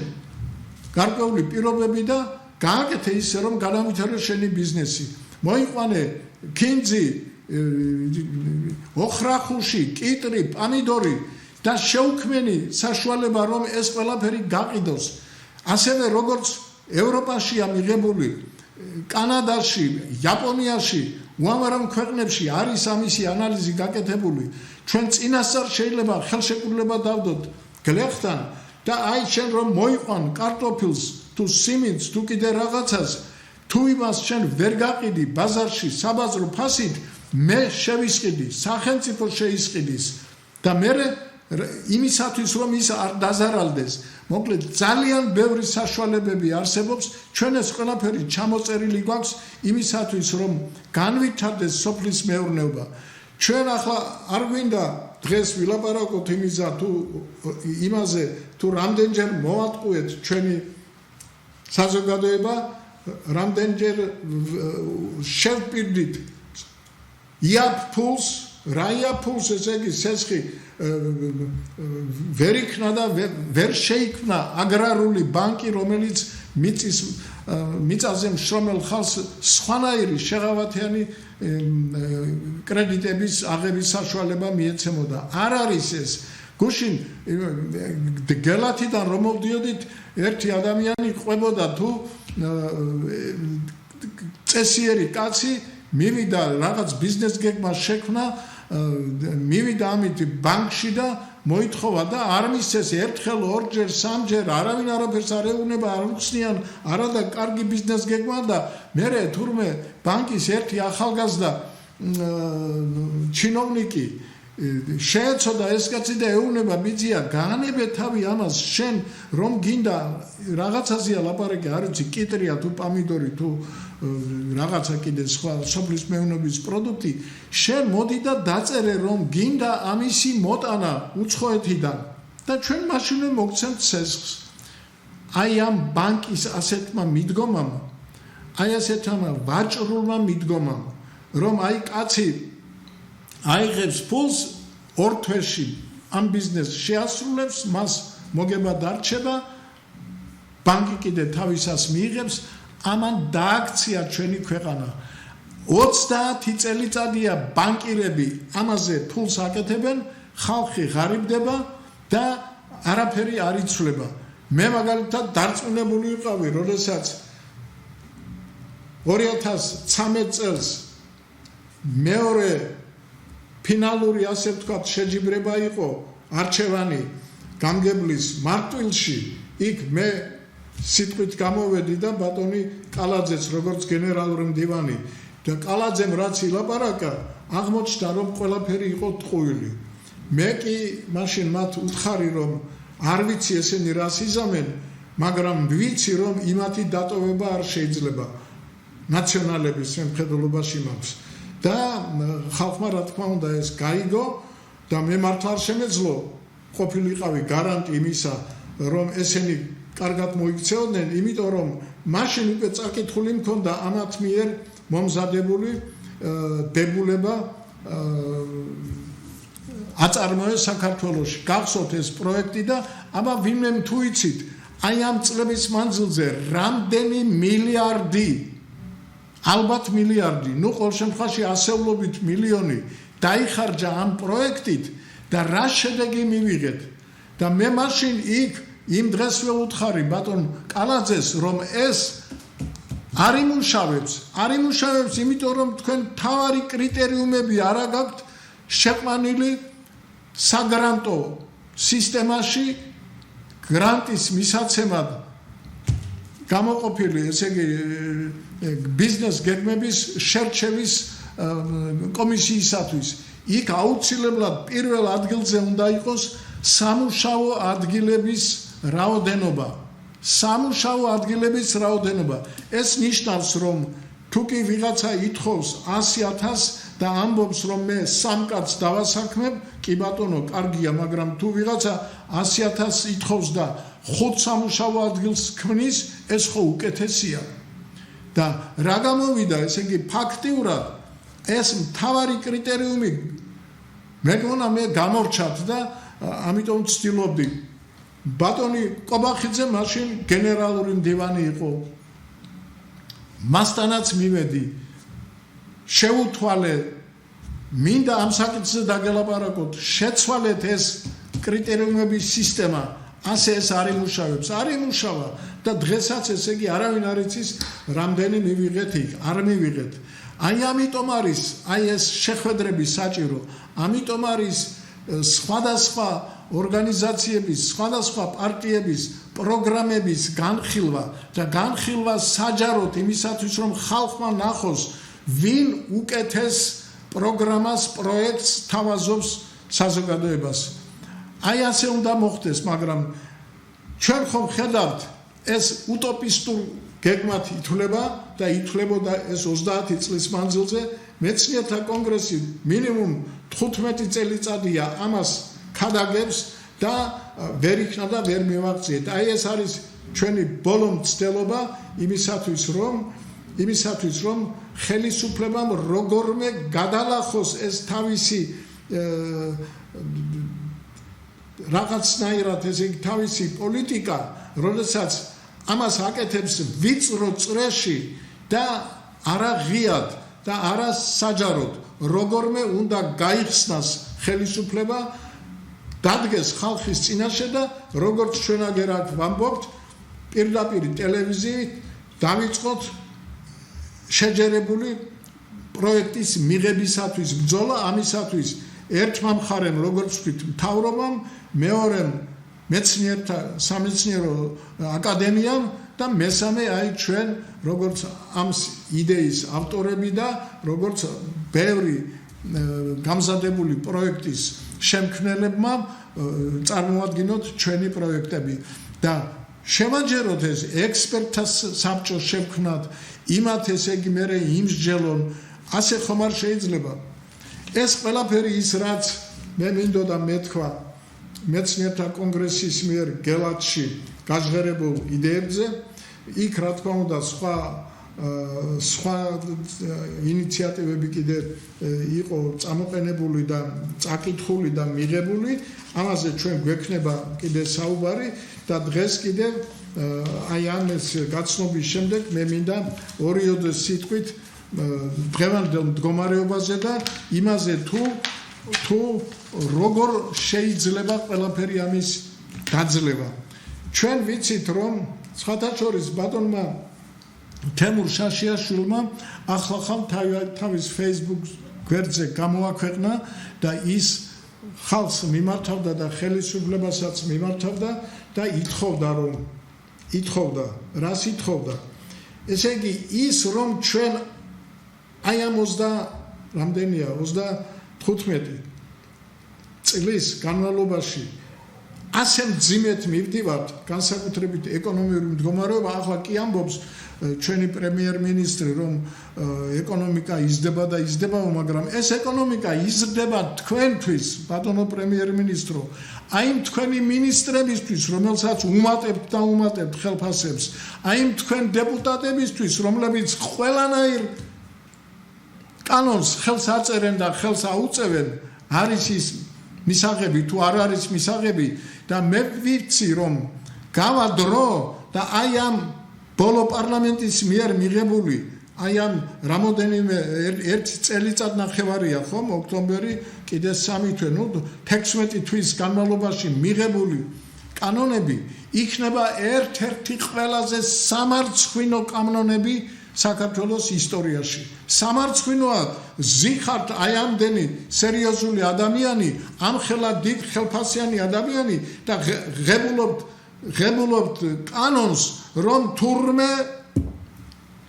გარკვეული პირობები და გააკეთე ისე რომ განავითაროს შენი ბიზნესი. მოიყვანე ქინძი, ოხრახუში, კიტრი, პამიდორი და შეუქმენი საშუალება რომ ეს ყველაფერი გაყიდოს. ასევე როგორც ევროპაშია მიღებული, კანადაში, იაპონიაში, უამრავ ქვეყნებში არის ამისი ანალიზი გაკეთებული. ჩვენ წინასწარ შეიძლება ხელშეკრულება დავდოთ გლეხთან და აი შენ რომ მოიყვან კარტოფილს თუ სიმინდს თუ კიდე რაღაცას, თუ იმას შენ ვერ გაყიდი ბაზარში საბაზრო ფასით, მე შევისყიდი, სახელმწიფო შეისყიდის და მე იმისათვის რომ ის არ დაზარალდეს. მოკლედ ძალიან ბევრი საშუალებები არსებობს, ჩვენ ეს ყველაფერი ჩამოწერილი გვაქვს იმისათვის რომ განვითარდეს სოფლის მეურნეობა. ჩვენ ახლა არ გვინდა დღეს ვილაპარაკოთ იმაზე თუ რამდენჯერ მოვატყუეთ ჩვენი საზოგადოება, რამდენჯერ შევპირდით იაფ ფულს, რა იაფ ფულს, ესე იგი სესხი ვერ იქნა და ვერ შეიქმნა აგრარული ბანკი, რომელიც მიწაზე მშრომელ ხალხს სხვანაირი შეღავათიანი კრედიტების აღების საშუალება მიეცემოდა. არ არის ეს. გუშინ გელათიდან რომ მოვდიოდით, ერთი ადამიანი ყვებოდა თუ წესიერი კაცი მივიდა რაღაც ბიზნეს გეგმა შექმნა, მივიდა ამით ბანკში და მოითხოვა და არ მისცეს ერთხელ, ორჯერ, სამჯერ, არავინ არაფერს არ ეუბნება, არ უხსნიან, არა და კარგი ბიზნეს გეგმა და მერე თურმე ბანკის ერთი ახალგაზრდა ჩინოვნიკი შეეცოდა ეს კაცი და ეუბნება, მიწია გაანებე თავი ამას, შენ რომ გინდა რაღაცაზეა ლაპარაკი, არ ვიცი, კიტრია თუ პამიდორი თუ რაღაცა კიდე სხვა სოფლის მეურნეობის პროდუქტი, შენ მოდი და დაწერე რომ გინდა ამისი მოტანა უცხოეთიდან და ჩვენ მაშინვე მოგცემთ სესხს. აი ამ ბანკის ასეთმა მიდგომამ, აი ასეთმა ვაჭრულმა მიდგომამ, რომ აი კაცი აიღებს ფულს 2 თვეში ამ ბიზნესს შეასრულებს, მას მოგება დარჩება, ბანკი კიდე თავისას მიიღებს, ამან დააქცია ჩვენი ქვეყანა. 30 წელიწადია ბანკირები ამაზე ფულს აკეთებენ, ხალხი ღარიბდება და არაფერი არ იცვლება. მე მაგალითად დარწმუნებული ვიყავი, როდესაც 2013 წელს მეორე ფინალური ასე ვთქვათ შეჯიბრება იყო არჩევანი გამგებლის მარტვილში, იქ მე სიტყვით გამოვედი და ბატონი კალაძეც როგორც გენერალური მდივანი და კალაძემ რაც ილაპარაკა, აღმოჩნდა რომ ყველაფერი იყო ტყუილი. მე კი მაშინ მათ უთხარი რომ არ ვიცი ესენი რას იზამენ, მაგრამ ვიცი რომ იმათი დატოვება არ შეიძლება ნაციონალების შემხედველობაში მაქვს. და ხალხმა რა თქმა უნდა ეს გაიგო და მე მართლა არ შემეძლო ყოფილიყავი გარანტი იმისა რომ ესენი კარგად მოიქცეოდნენ, იმიტომ რომ მაშინ უკვე წაკითხული მქონდა ამათ მიერ მომზადებული დებულება აწარმოეს საქართველოში. გახსოვთ ეს პროექტი და აბა ვინმე თუ იცით აი ამ წლების მანძილზე რამდენი მილიარდი ალბათ მილიარდი, ნუ ყოველ შემთხვევაში ასეულობით მილიონი დაიხარჯა ამ პროექტით და რა შედეგი მივიღეთ და მე მაშინ იქ იმ დღეს ვეუთხარი ბატონ კალაძეს რომ ეს არ იმუშავებს იმიტომ რომ თქვენ თავარი კრიტერიუმები არ აგაქვთ შეყვანილი საგრანტო სისტემაში გრანტის მისაცემად გამოყოფილი ესე იგი ბიზნეს გეგმების შერჩევის კომისიისათვის იქ აუცილებლად პირველ ადგილზე უნდა იყოს სამუშაო ადგილების რაოდენობა ეს ნიშნავს რომ თუ კი ვიღაცა ითხოვს 100,000 და ამბობს რომ მე 3 კაცს დავასაქმებ კი ბატონო კარგია მაგრამ თუ ვიღაცა 100,000 ითხოვს და 5 სამუშაო ადგილს ქმნის ეს ხო უკეთესია და რა გამოვიდა ესე იგი ფაქტიურად ეს მთავარი კრიტერიუმი მეგონა მე გამორჩათ და ამიტომ ვცდილობდი ბატონი კობახიძე მაშინ გენერალური მდივანი იყო მასთანაც მივედი შევუთვალე მინდა ამ საკითხზე დაგელაპარაკოთ შეცვალეთ ეს კრიტერიუმების სისტემა ასე ეს არ იმუშავა და დღესაც ესე იგი არავინ არ იცის რამდენი მივიღეთ იქ არ მივიღეთ აი ამიტომ არის აი ეს შეხვედრები საჭირო ამიტომ არის სხვადასხვა ორგანიზაციების სხვადასხვა პარტიების პროგრამების განხილვა და განხილვა საჯაროდ იმისათვის რომ ხალხმა ნახოს ვინ უკეთეს პროგრამას პროექტს თავაზობს საზოგადოებას აი ასე უნდა მოხდეს მაგრამ ჩვენ ხომ ხედავთ ეს утопистურ გეგმად ითვლება და ითვლებოდა ეს 30 წლის მანძილზე მეცნიერთა კონგრესი მინიმუმ 15 წელიწადია ამას ქადაგებს და ვერ იქნა და ვერ მივაღწიეთ აი ეს არის ჩვენი ბოლო მცდელობა იმისათვის რომ ხელისუფლებამ როგორმე გადალახოს ეს თავისი რაღაცნაირად ესე იგი თავისი პოლიტიკა როდესაც ამას აკეთებს ვიწრო წრეში და არა ღიად და არა საჯაროდ როგორმე უნდა გაიხსნას ხელისუფლება დადგეს ხალხის წინაშე და როგორც ჩვენ აგერად ვამბობთ პირდაპირ ტელევიზიით დავიწყოთ შეჯერებული პროექტის მიღებისათვის ბრძოლა ამისათვის ერთმა მხარემ როგორც ვთქვით მთავრობამ მეორემ მეცნიერთა სამეცნიერო აკადემიამ და მესამე აი ჩვენ როგორც ამ იდეის ავტორები და როგორც ბევრი გამზადებული პროექტის შემქმნელებმა წარმოადგინოთ ჩვენი პროექტები და შევაჯეროთ ეს ექსპერტთა საბჭოს შევქმნათ იმათ ესე იგი მე იმსჯელონ ასე ხომ არ შეიძლება ეს ყველაფერი ის რაც მე მინდოდა მეთქვა მეცნიერთა კონგრესის მიერ გელათში გაჟღერებულ იდეებზე იქ რა თქმა უნდა სხვა ინიციატივები კიდე იყო წამოყენებული და წაკითხული და მიღებული ამაზე ჩვენ გვექნება კიდე საუბარი და დღეს კიდე აი ამის გაცნობის შემდეგ მე მინდა ორიოდე სიტყვით დღევანდელ მდგომარეობაზე და იმაზე თუ როგორ შეიძლება ყველაფერი ამის გაძლევა ჩვენ ვიცით რომ სხვათა შორის ბატონმა თემურ შაშიაშვილმა ახლახან თავის Facebook გვერდზე გამოაქვეყნა და ის ხალხს მიმართავდა და ხელისუფლებასაც მიმართავდა და ითხოვდა რას ითხოვდა ესე იგი ის რომ ჩვენ აი ამ 35 წლის განმავლობაში ასე მძიმედ მივდივართ განსაკუთრებით ეკონომიკური მდგომარეობა ახლა კი ამბობს ჩვენი პრემიერ-მინისტრი რომ ეკონომიკა იზრდება მაგრამ ეს ეკონომიკა იზრდება თქვენთვის ბატონო პრემიერ-მინისტრო აი თქვენი მინისტრებისთვის რომელსაც უმატებთ ხელფასებს აი თქვენ დეპუტატებისთვის რომლებიც ყველანაირ კანონს ხელს აწერენ და ხელს აუწევენ არის ის მისაღები თუ არ არის მისაღები და მე ვიცი რომ გავა დრო და აი ამ ბოლო პარლამენტის მიერ მიღებული აი ამ რამოდენიმე ერთი წელიწად ნახევარია ხომ ოქტომბერი კიდე 3 თვე 16 თვის განმავლობაში მიღებული კანონები იქნება ერთ-ერთი ყველაზე სამარცხვინო კანონები საქართველოს ისტორიაში. სამარცხვინოა ზიხართ აი ამდენი სერიოზული ადამიანი, ამხელა დიდ ხელფასიანი ადამიანი და ღებულობთ კანონს, რომ თურმე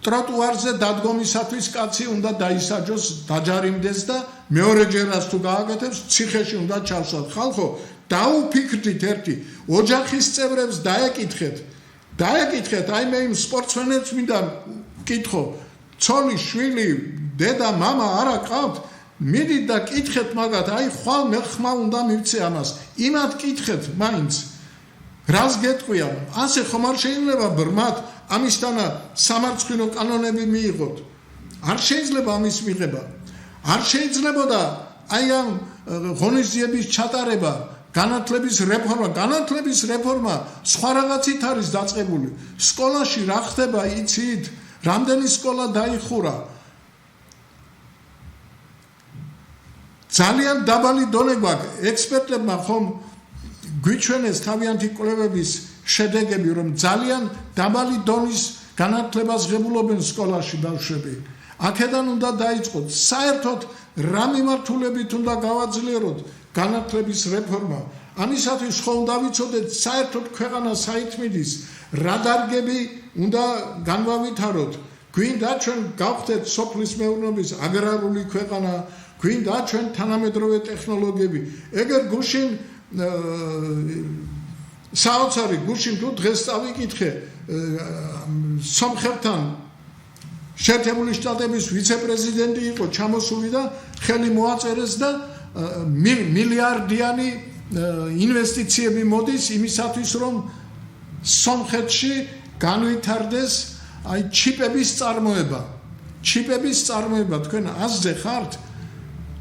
ტროტუარზე დადგომისათვის კაცი უნდა დაისაჯოს, დაჯარიმდეს და მეორეჯერაც თუ გააკეთებს, ციხეში უნდა ჩავსვათ. ხალხო, დაუფიქრდით ერთი, ოჯახის წევრებს დაეკითხეთ, აი მე იმ სპორტსმენებს მინდა კითხო, ცოლი, შვილი, დედა, მამა არა ყავთ, მიდით და კითხეთ მაგათ, აი ხვალ მე ხმა უნდა მივცე ამას. იმათ კითხეთ მაინც. რას გეტყვია? ასე ხომ არ შეიძლება ბრმად ამისთანა სამარცხვინო კანონები მიიღოთ. არ შეიძლება ამის მიღება. არ შეიძლებოდა აი ამ ღონისძიების ჩატარება, განათლების რეფორმა სხვა რაღაცით არის დაწყებული. სკოლაში რა ხდება იცით? რამდენი სკოლა დაიხურა? ძალიან დაბალი დონე გვაქვს. ექსპერტებმა ხომ გვიჩვენეს თავიანთი კვლევების შედეგები, რომ ძალიან დაბალი დონის განათლებას ღებულობენ სკოლაში ბავშვები. აქედან უნდა დაიწყოთ. საერთოდ რა მიმართულებით უნდა გავაძლიეროთ განათლების რეფორმა. ამისათვის ხომ დავიცოდეთ საერთოდ ქვეყანა საით მიდის, რა დარგები უნდა განვავითაროთ. გვინდა ჩვენ გავხდეთ სოფლის მეურნეობის აგრარული ქვეყანა, გვინდა ჩვენ თანამედროვე ტექნოლოგიები. ეგერ გუშინ საოცარი გუშინ თუ დღეს წავიკითხე სომხებთან შეერთებული შტატების ვიცე-პრეზიდენტი იყო ჩამოსული და ხელი მოაწერეს და მილიარდიანი ინვესტიციები მოდის იმისათვის რომ სომხეთში განვითარდეს აი ჩიპების წარმოება. თქვენ აზზე ხართ?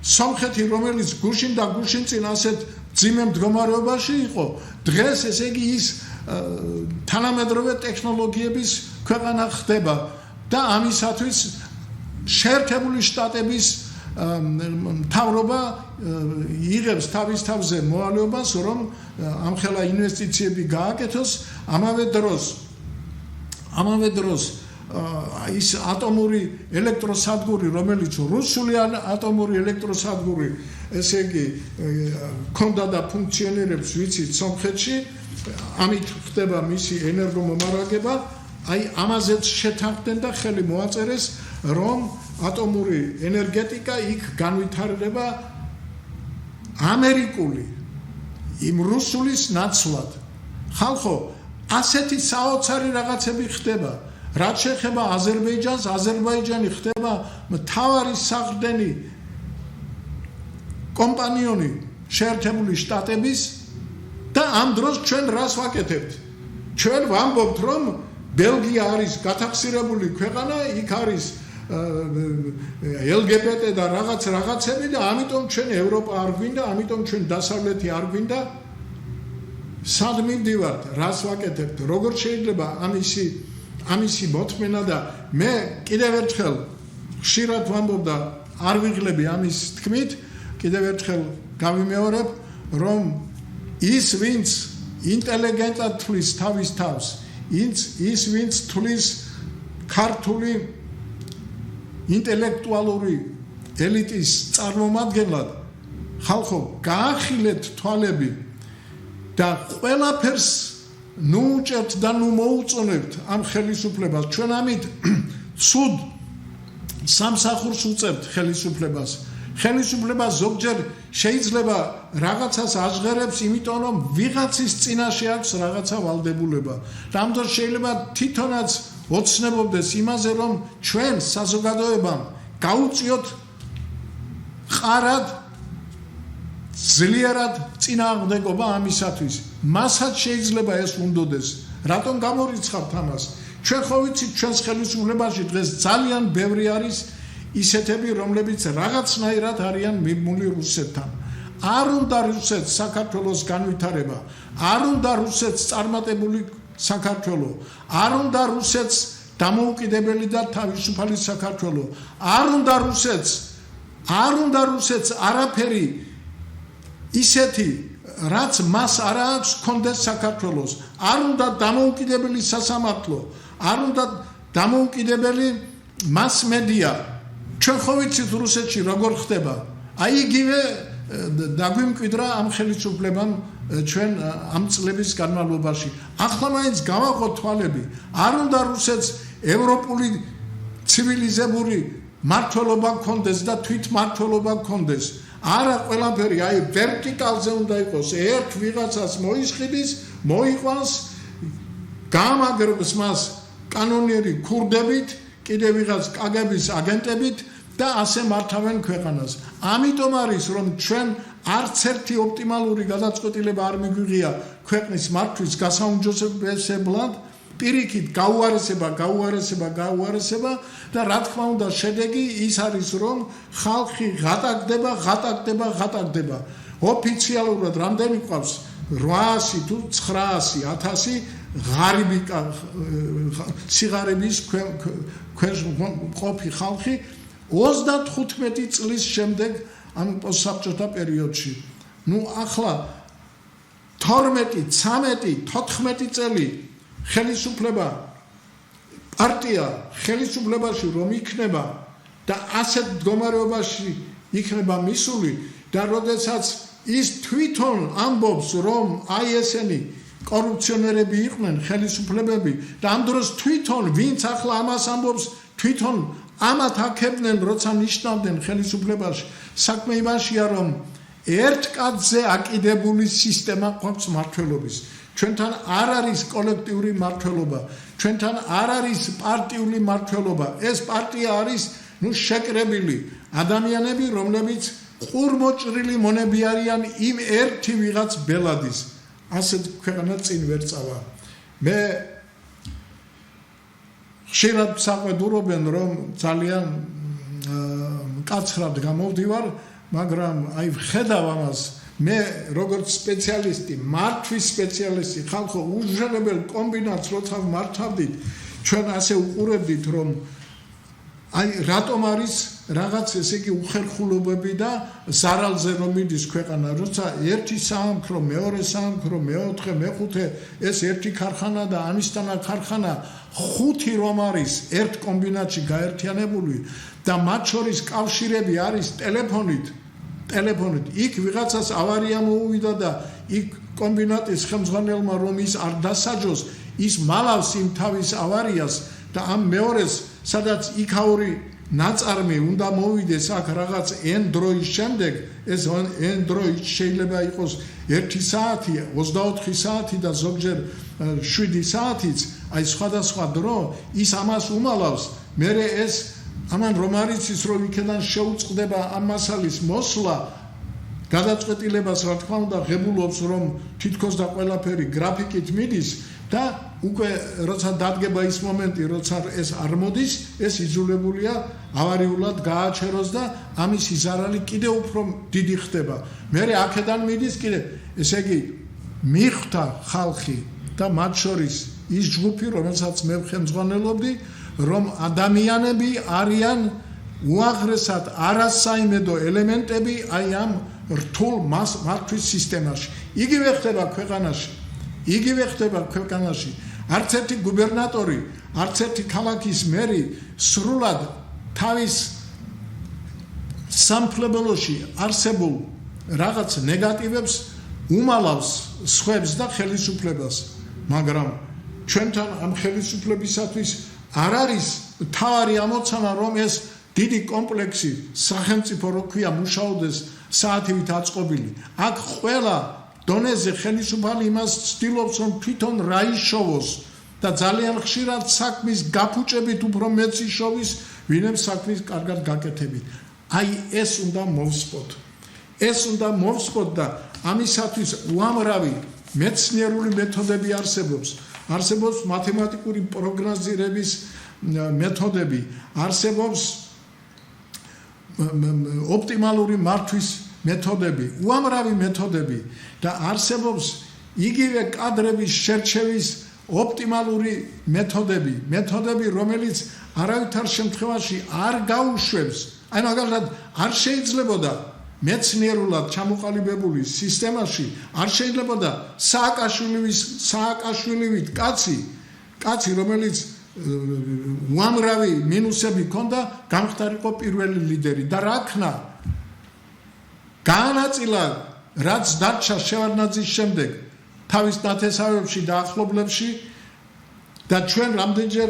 სომხეთი რომელიც გუშინ და გუშინ წინ ასეთ ძიმე მდგომარეობაში იყო, დღეს ესე იგი ის თანამედროვე ტექნოლოგიების ქვეყანა ხდება და ამისათვის შეერთებული შტატების მთავრობა იღებს თავის თავზე მოვალეობას, რომ ამხელა ინვესტიციები გააკეთოს, ამავე დროს ის ატომური ელექტროსადგური, რომელიც რუსული ატომური ელექტროსადგური, ესე იგი ქონდა და ფუნქციონირებს, ვიცით, სომხეთში, ამით ხდება მისი ენერგომომარაგება, აი ამაზეც შეთანხმდნენ და ხელი მოაწერეს, რომ ატომური ენერგეტიკა იქ განვითარდება ამერიკული, იმ რუსულის ნაცვლად. ხალხო, ასეთი საოცარი რაღაცები ხდება. რაც შეეხება აზერბაიჯანს, აზერბაიჯანი ხდება მთავარი საყრდენი კომპანიონი შეერთებული შტატების და ამ დროს ჩვენ რას ვაკეთებთ? ჩვენ ვამბობთ, რომ ბელგია არის გათახსირებული ქვეყანა, იქ არის LGBT და რაღაცები და ამიტომ ჩვენ ევროპა არ გვინდა, ამიტომ ჩვენ დასავლეთი არ გვინდა. სად მივდივართ? რას ვაკეთებთ? როგორ შეიძლება ამისი მოთმენა და მე კიდევ ერთხელ ხშირად ვამბობ და არ ვიღლები ამის თქმით, კიდევ ერთხელ გავიმეორებ, რომ ის ვინც ინტელიგენტად თვლის თავის თავს, ის ვინც თვლის ქართული ინტელექტუალური ელიტის წარმომადგენლად, ხალხო, გაახილეთ თვალები და ყველაფერს ნუუჭერთ და მოუწონებთ ამ ხელისუფლებას. ჩვენ ამით ცუდ სამსახურს უწევთ ხელისუფლებას. ხელისუფლება ზოგჯერ შეიძლება რაღაცას აჟღერებს, იმიტომ რომ ვიღაცის წინაშე აქვს რაღაცა ვალდებულება. ამ დროს შეიძლება თვითონაც ოცნებობდეს იმაზე, რომ ჩვენ საზოგადოებამ გაუწიოთ ყარად ძლიერად წინააღმდეგობა ამისათვის. მასაც შეიძლება ეს უნდოდეს. რატომ გამორიცხავთ ამას? ჩვენ ხო ვიცით, ჩვენს ხელისუფლებაში დღეს ძალიან ბევრი არის ისეთები, რომლებიც რაღაცნაირად არიან მიბმული რუსეთთან. არ უნდა რუსეთს საქართველოს განვითარება, არ უნდა რუსეთს წარმატებული საქართველო, არ უნდა რუსეთს დამოუკიდებელი და თავისუფალი საქართველო, არ უნდა რუსეთს არაფერი ისეთი რაც მას არ აქვს კონდეს საქართველოს, არ უნდა დამოუკიდებელი სასამართლო, არ უნდა დამოუკიდებელი მასმედია. ჩვენ ხო ვიცით რუსეთში როგორ ხდება. აი იგივე დაგვიმკვიდრა ამ ხელისუფლებამ ჩვენ ამ წლების განმავლობაში. ახლა მაინც გავაყოთ თვალები. არ უნდა რუსეთს ევროპული ცივილიზებული მართლობა გქონდეს და თვითმმართველობა გქონდეს. არა ყველაფერი აი ვერტიკალზე უნდა იყოს. ერთ ვიღაცას მოისყიდის, მოიყვანს, გამაგრებს მას კანონიერი ქურდებით, კიდე ვიღაც კაგების აგენტებით და ასე მართავენ ქვეყანას. ამიტომ არის რომ ჩვენ არც ერთი ოპტიმალური გადაწყვეტილება არ მიგვიღია ქვეყნის მართვის გასაუმჯობესებლად, პირიქით გაუარესება და რა თქმა უნდა შედეგი ის არის რომ ხალხი ღატაკდება. ოფიციალურად რამდენი ყავს 800 თუ 900,000 ღარიბი სიღარიბის ქვეშ მყოფი ხალხი 35 წლის შემდეგ ამ პოსტსაბჭოთა პერიოდში. ახლა 12, 13, 14 წელი ხელისუფლება პარტია ხელისუფლებაში რომ იქნება და ასეთ მდგომარეობაში იქნება მისული და როდესაც ის თვითონ ამბობს რომ აი ესენი კორუფციონერები იყვნენ ხელისუფლებები და ამ დროს თვითონ ვინც ახლა ამას ამბობს თვითონ ამათ აქებდნენ როცა ნიშნავდნენ ხელისუფლებაში საქმე იმაშია რომ ერთ კაცზე აკიდებული სისტემა გვაქვს მართლობის ჩვენთან არ არის კოლექტიური მართლობა ჩვენთან არ არის პარტიული მართლობა ეს პარტია არის შეკრებილი ადამიანები რომლებიც ყურმოჭრილი მონები არიან იმ ერთი ვიღაც ბელადის ასეთ ქვეყანა წინ ვერ წავა მე ხშირად საყვედურობენ რომ ძალიან მკაცრად გამოვდივარ მაგრამ აი ვხედავ ამას მე როგორც სპეციალისტი მართვის სპეციალისტი ხალხო უშენებელ კომბინატს როცა მართავდით ჩვენ ასე უყურებდით რომ აი რატომ არის რაღაც ესე იგი უხერხულობები და ზარალზე რომ მიდის ქვეყანა როცა ერთი საამქრო მეორე საამქრო მეოთხე მეხუთე ეს ერთი ქარხანა და ამისთანა ქარხანა ხუთი რომ არის ერთ კომბინატში გაერთიანებული და მათ შორის კავშირები არის ტელეფონით იქ ვიღაცას ავარია მოუვიდა და იქ კომბინატის ხელმძღვანელმა რომ ის არ დასაჯოს ის მალავს იმ თავის ავარიას და ამ მეორეს სადაც იქაური ნაწარმი უნდა მოვიდეს აქ რაღაც n დროის შემდეგ ეს n დროი შეიძლება იყოს 1 საათი 24 საათი და ზოგჯერ 7 საათიც აი სხვადასხვა დრო ის ამას უმალავს მე ეს ამან რომ არის ის რომ იქიდან შეუწყდება ამ მასალის მოსვლა გადაწყვეტილებას რა თქმა უნდა ღებულობს რომ თითქოს და ყველაფერი გრაფიკით მიდის და უკვე როცა დადგება ის მომენტი როცა ეს არ მოდის ეს იძულებულია ავარიულად გააჩეროს და ამის ზარალი კიდევ უფრო დიდი ხდება მე აქედან მიდის კიდე ესე იგი მიხვდა ხალხი და მათ შორის ის ჯგუფი რომელსაც მე ხელმძღვანელობდი რომ ადამიანები არიან უაღრესად არასაიმედო ელემენტები აი ამ რთულ მართვის სისტემაში იგივე ხდება ქვეყანაში არც ერთი გუბერნატორი არც ერთი ქალაქის მერი სრულად თავის სამფლობელოში არსებულ რაღაც ნეგატივებს უმალავს სხვებს და ხელისუფლებას მაგრამ ჩვენთან ამ ხელისუფლებისათვის არ არის თავარი ამოცანა რომ ეს დიდი კომპლექსი სახელმწიფო რო ქვია მუშაობდეს საათივით აწყობილი აქ ყველა დონეზე ხელისუფალი იმას ცდილობს რომ თვითონ რა იშოვოს და ძალიან ხშირად საქმის გაფუჭებით უფრო მეც იშოვის ვინმე საქმის კარგად გაკეთებით აი ეს უნდა მოვსპოთ და ამისათვის უამრავი მეცნიერული მეთოდები არსებობს მათემატიკური პროგნოზირების მეთოდები არსებობს ოპტიმალური მართვის მეთოდები, უამრავი მეთოდები და არსებობს იგივე კადრების შერჩევის ოპტიმალური მეთოდები, რომელიც არავითარ შემთხვევაში არ გაუშვებს. აი მაგალითად, არ შეიძლებოდა მეცნიერულად ჩამოყალიბებული სისტემაში არ შეიძლებოდა სააკაშვილივით კაცი, რომელიც უამრავი მინუსები ჰქონდა, გამხდარიყო პირველი ლიდერი და რა ქნა? გაანაწილა რაც დარჩა შევარდნაძის შემდეგ თავის ნათესავებში და ახლობლებში და ჩვენ რამდენჯერ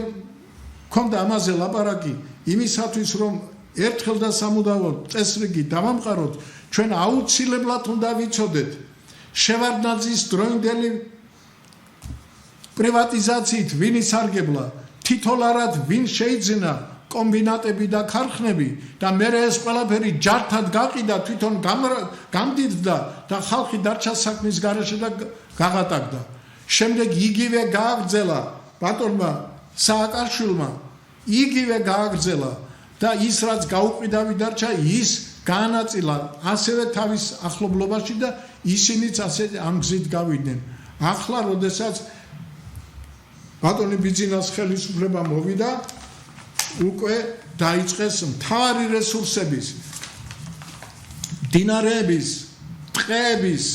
ჰქონდა ამაზე ლაპარაკი იმისათვის რომ ერთხელ და სამუდამოდ წესრიგი დავამყაროთ, ჩვენ აუცილებლად უნდა ვიცოდეთ შევარდნაძის დროინდელი პრივატიზაციით ვინ ისარგებლა, თითოლარად ვინ შეიძინა კომბინატები და ქარხნები და მერე ეს ყველაფერი ჯართად გაყიდა, თვითონ გამდიდდა და ხალხი დარჩა საქმის გარეშე და გაღატაკდა. შემდეგ იგივე გააგრძელა ბატონმა სააკაშვილმა, იგივე გააგრძელა და ის რაც გაუყიდავი დარჩა, ის გაანაწილა ასევე თავის ახლობლობაში და ისინიც ასე ამ გზით გავიდნენ. ახლა როდესაც ბატონი ბიძინას ხელისუფლება მოვიდა, უკვე დაიწყეს მთავარი რესურსების, მდინარეების, ტყეების,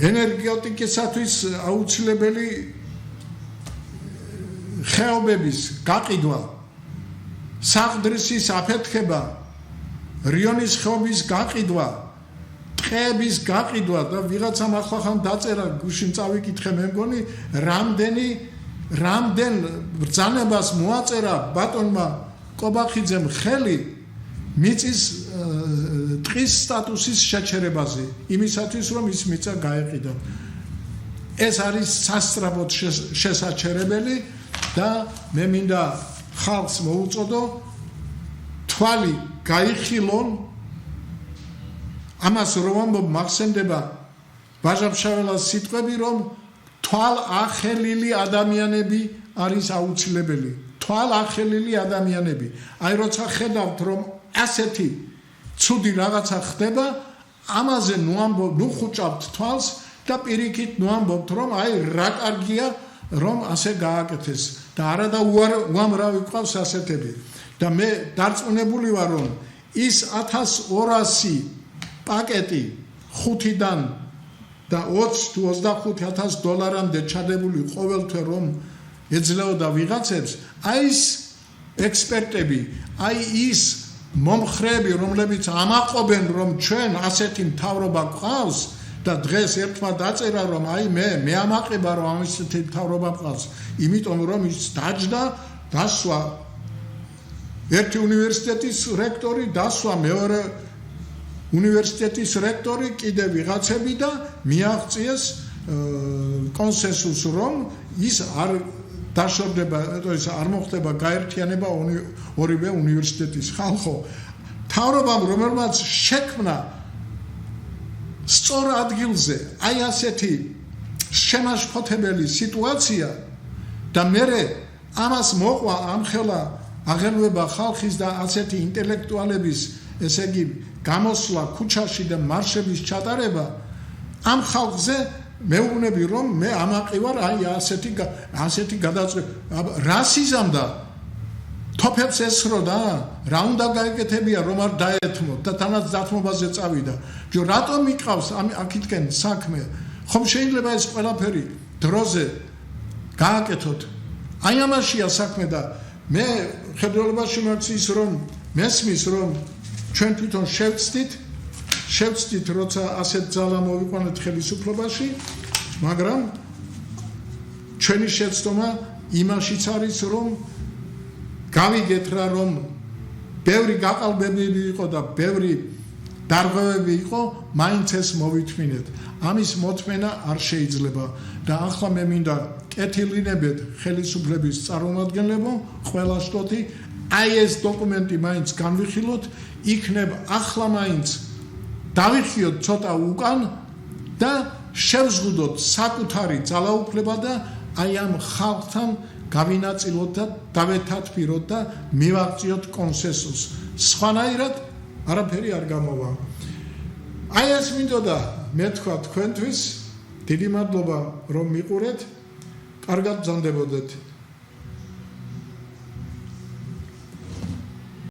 ენერგეტიკისათვის აუცილებელი ხეობების გაყიდვა, საყდრისის აფეთქება, რიონის ხეობის გაყიდვა, ტყეების გაყიდვა და ვიღაცამ ახლახან დაწერა, გუშინ წავიკითხე, მე მგონი რამდენ ბრძანებას მოაწერა ბატონმა კობახიძემ ხელი მიწის ტყის სტატუსის შეჩერებაზე, იმისათვის რომ ის მიწა გაეყიდა. ეს არის სასწრაფოდ შესაჩერებელი და მე მინდა ხალხს მოუწოდო თვალი გაიხილონ ამას რომ მახსენდება ბაჟაფშაველას სიტყვები, რომ თვალ ახელილი ადამიანები არის აუცილებელი. თვალ ახელილი ადამიანები. აი როცა ხედავთ რომ ასეთი ცუდი რაღაცა ხდება, ამაზე ნუ ხუჭავთ თვალს და პირიქით ნუ ამბობთ რომ აი რა კარგია რომ ასე გააკეთეს და არა და უამრავი ყავს ასეთები. და მე დარწმუნებული ვარ რომ ის 1200 პაკეტი 5-დან და 20 თუ 25,000 დოლარამდე ჩადებული ყოველთვე რომ ეძლეოდა ვიღაცებს, აი ის ექსპერტები, აი ის მომხრეები, რომლებიც ამაყობენ რომ ჩვენ ასეთი მთავრობა გვყავს და დღეს ერთმა დაწერა რომ აი მე ამაყება რომ ამისეთი მთავრობა მყავს, იმიტომ რომ ის დაჯდა, დასვა ერთი უნივერსიტეტის რექტორი, დასვა მეორე უნივერსიტეტის რექტორი, კიდე ვიღაცები და მიაღწიეს კონსენსუსს რომ ის არ დაშორდება, ეს არ მოხდება გაერთიანება ორივე უნივერსიტეტის. ხალხო, მთავრობამ რომელმაც შექმნა სწორ ადგილზე აი ასეთი შემაშფოთებელი სიტუაცია და მერე ამას მოყვა ამხელა აღელვება ხალხის და ასეთი ინტელექტუალების, ესე იგი გამოსვლა ქუჩაში და მარშების ჩატარება, ამ ხალხზე მეუბნები რომ მე ამაყი ვარ აი ასეთი გადაწყვეტილება. რასიზმ და თოფებს ესრო და რა უნდა გაეკეთებია რომ არ დაეთმოთ და თანაც დათმობაზე წავიდა. რატომ იყავს აქეთკენ საქმე? ხომ შეიძლება ეს ყველაფერი დროზე გააკეთოთ? აი ამაშია საქმე და მე ხედველობაში მაქციის რომ მესმის რომ ჩვენ თვითონ შევწდით როცა ასეთ ძალა მოვიყვანეთ ხელისუფლებაში, მაგრამ ჩვენი შეცდომა იმაშიც არის რომ გავიგეთ რა რომ ბევრი გაყალბებები იყო და ბევრი დარღვევები იყო, მაინც ეს მოვითმინეთ. ამის მოთმენა არ შეიძლება და ახლა მე მინდა კეთილინებეთ ხელისუფლების წარმომადგენლებო, ყველა შტოთი, აი ეს დოკუმენტი მაინც განვიხილოთ, იქნებ ახლა მაინც დავიხიოთ ცოტა უკან და შევზღუდოთ საკუთარი ძალაუფლება და აი ამ ხალხთან გავინაწილოთ და დავეთათბიროთ და მივაღწიოთ კონსენსუსს. სხვანაირად არაფერი არ გამოვა. აი ეს მინდოდა მე თქვა თქვენთვის, დიდი მადლობა რომ მიყურეთ, კარგად ბრძანდებოდეთ.